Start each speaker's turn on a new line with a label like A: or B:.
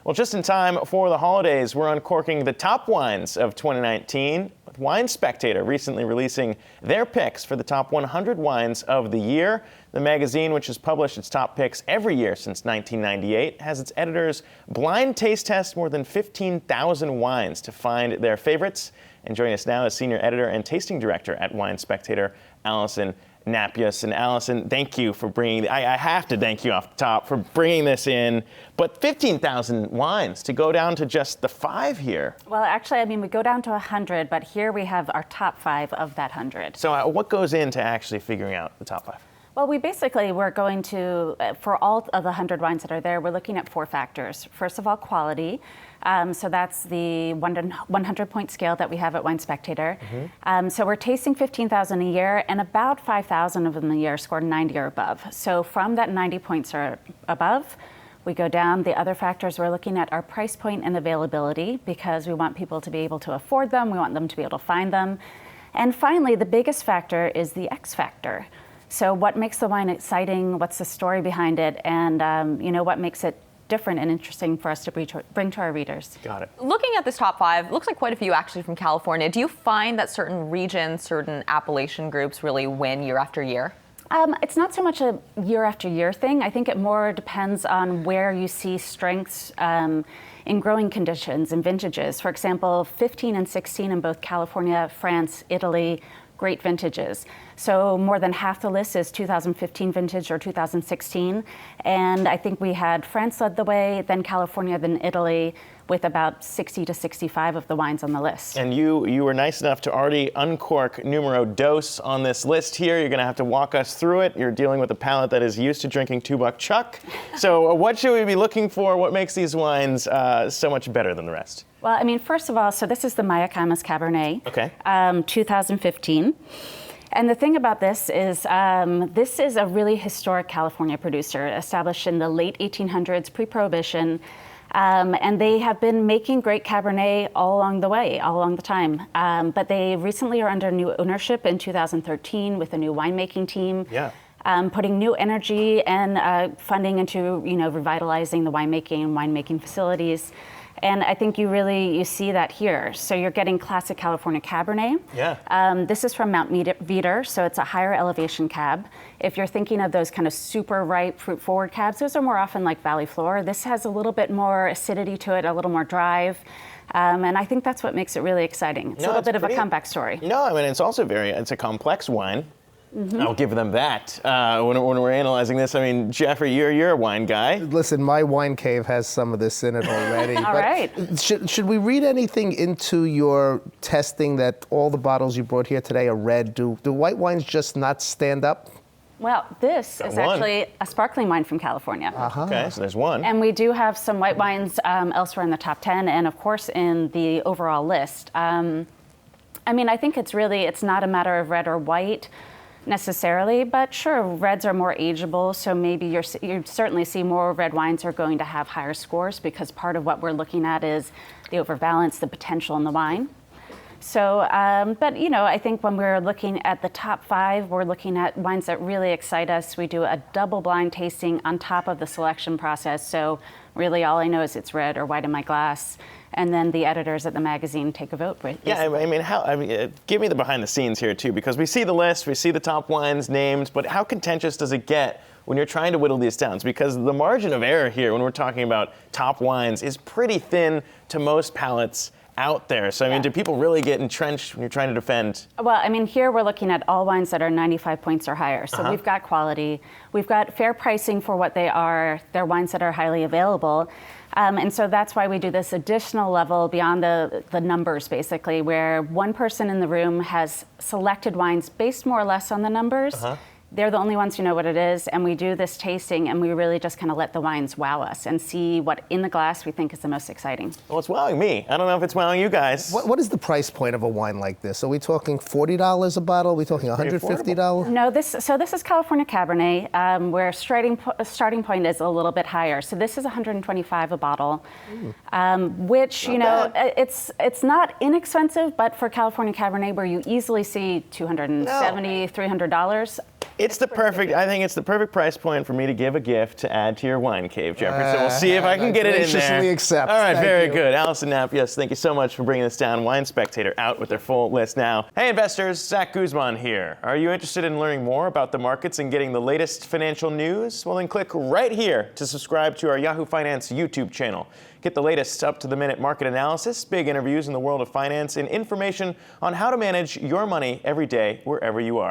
A: Well, just in time for the holidays, we're uncorking the top wines of 2019 with Wine Spectator recently releasing their picks for the top 100 wines of the year. The magazine, which has published its top picks every year since 1998, has its editors blind taste test more than 15,000 wines to find their favorites. And joining us now is senior editor and tasting director at Wine Spectator, Alison Napjus. And Alison, thank you for bringing, I have to thank you off the top for bringing this in, but 15,000 wines to go down to just the 5 here.
B: Well, actually, I mean, we go down to 100, but here we have our top 5 of that 100.
A: So what goes into actually figuring out the top 5?
B: Well, we're going to, for all of the 100 wines that are there, we're looking at 4 factors. First of all, quality. So that's the 100-point scale that we have at Wine Spectator. Mm-hmm. So we're tasting 15,000 a year, and about 5,000 of them a year scored 90 or above. So from that 90 points or above, we go down. The other factors we're looking at are price point and availability, because we want people to be able to afford them. We want them to be able to find them. And finally, the biggest factor is the X factor. So what makes the wine exciting? What's the story behind it? And what makes it different and interesting for us to bring to our readers.
A: Got it.
C: Looking at this top 5, looks like quite a few actually from California. Do you find that certain regions, certain appellation groups really win year after year?
B: It's not so much a year after year thing. I think it more depends on where you see strengths in growing conditions and vintages. For example, 15 and 16 in both California, France, Italy, great vintages. So more than half the list is 2015 vintage or 2016. And I think we had France led the way, then California, then Italy, with about 60 to 65 of the wines on the list.
A: And you were nice enough to already uncork numero dos on this list here. You're going to have to walk us through it. You're dealing with a palate that is used to drinking 2-buck chuck. So what should we be looking for? What makes these wines so much better than the rest?
B: Well, I mean, first of all, so this is the Mayacamas Cabernet,
A: okay.
B: 2015. And the thing about this is a really historic California producer, established in the late 1800s, pre-Prohibition. And they have been making great Cabernet all along the way, all along the time. But they recently are under new ownership in 2013 with a new winemaking team.
A: Yeah.
B: Putting new energy and funding into revitalizing the winemaking facilities. And I think you see that here. So you're getting classic California Cabernet.
A: Yeah.
B: This is from Mount Veeder, so it's a higher elevation cab. If you're thinking of those kind of super ripe, fruit-forward cabs, those are more often like Valley Floor. This has a little bit more acidity to it, a little more drive. And I think that's what makes it really exciting. It's a little bit of a comeback story.
A: No, I mean, it's also it's a complex wine. Mm-hmm. I'll give them that. When we're analyzing this, I mean, Jeffrey, you're a wine guy.
D: Listen, my wine cave has some of this in it already.
B: All right.
D: Should we read anything into your testing that all the bottles you brought here today are red? Do white wines just not stand up?
B: Well, this is actually a sparkling wine from California.
D: Uh-huh.
A: Okay, so there's one.
B: And we do have some white wines elsewhere in the top 10, and of course in the overall list. I mean, I think it's not a matter of red or white necessarily, but sure, reds are more ageable, so maybe you certainly see more red wines are going to have higher scores, because part of what we're looking at is the overbalance, the potential in the wine. So, but I think when we're looking at the top 5, we're looking at wines that really excite us. We do a double blind tasting on top of the selection process. So really all I know is it's red or white in my glass. And then the editors at the magazine take a vote.
A: Yeah, I mean, give me the behind the scenes here too, because we see the list, we see the top wines named, but how contentious does it get when you're trying to whittle these down? Because the margin of error here, when we're talking about top wines, is pretty thin to most palates out there. So, I mean, do people really get entrenched when you're trying to defend?
B: Well, I mean, here we're looking at all wines that are 95 points or higher. So we've got quality. We've got fair pricing for what they are. They're wines that are highly available. And so that's why we do this additional level beyond the numbers, basically, where one person in the room has selected wines based more or less on the numbers. They're the only ones who know what it is, and we do this tasting, and we really just kind of let the wines wow us and see what in the glass we think is the most exciting.
A: Well, it's wowing me. I don't know if it's wowing you guys.
D: What is the price point of a wine like this? Are we talking $40 a bottle? Are we talking $150?
B: No, this is California Cabernet, where starting point is a little bit higher. So this is $125 a bottle, which it's not inexpensive, but for California Cabernet, where you easily see $270, $300.
A: It's the perfect. I think it's the perfect price point for me to give a gift to add to your wine cave, Jeffrey. So we'll see if I can get it in there.
D: Graciously accept.
A: All right,
D: Thank
A: very
D: you.
A: good. Alison Napjus, thank you so much for bringing this down. Wine Spectator out with their full list now. Hey, investors, Zach Guzman here. Are you interested in learning more about the markets and getting the latest financial news? Well, then click right here to subscribe to our Yahoo Finance YouTube channel. Get the latest up-to-the-minute market analysis, big interviews in the world of finance, and information on how to manage your money every day wherever you are.